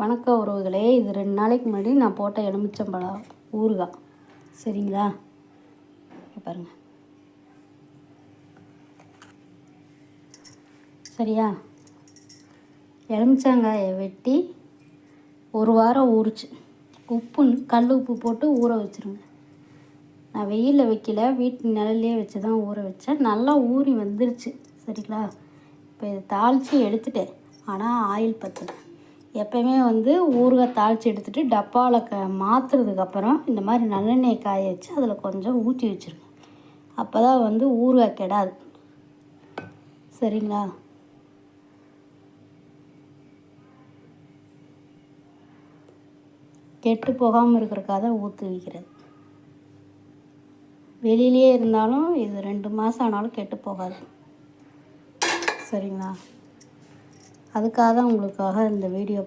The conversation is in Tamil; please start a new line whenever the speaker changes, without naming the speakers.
வணக்கம் உறவுகளே, இது 2 நாளைக்கு முன்னாடி நான் போட்ட எலுமிச்சம்பழம் ஊறுகாய். சரிங்களா? பாருங்கள். சரியா? எலுமிச்சங்காயை வெட்டி 1 வாரம் ஊறிச்சு. கல் உப்பு போட்டு ஊற வச்சுருங்க. நான் வெயிலில் வைக்கல, வீட்டு நிழல்லையே வச்சு தான் ஊற வச்சேன். நல்லா ஊறி வந்துருச்சு. சரிங்களா? இப்போ இதை தாளித்து எடுத்துட்டேன். ஆனால் ஆயில் பற்றல. எப்போயுமே ஊறுகாய் தாளித்து எடுத்துகிட்டு டப்பாவில் மாற்றுறதுக்கப்புறம் இந்த மாதிரி நல்லெண்ணெய் காய வச்சு அதில் கொஞ்சம் ஊற்றி வச்சுருங்க. அப்போ தான் ஊறுகாய் கெடாது. சரிங்களா? கெட்டு போகாமல் இருக்கிறக்காக தான் ஊற்றி வைக்கிறது. வெளியிலே இருந்தாலும் இது 2 மாதம் ஆனாலும் கெட்டு போகாது. சரிங்களா? அதுக்காக தான் உங்களுக்காக இந்த வீடியோ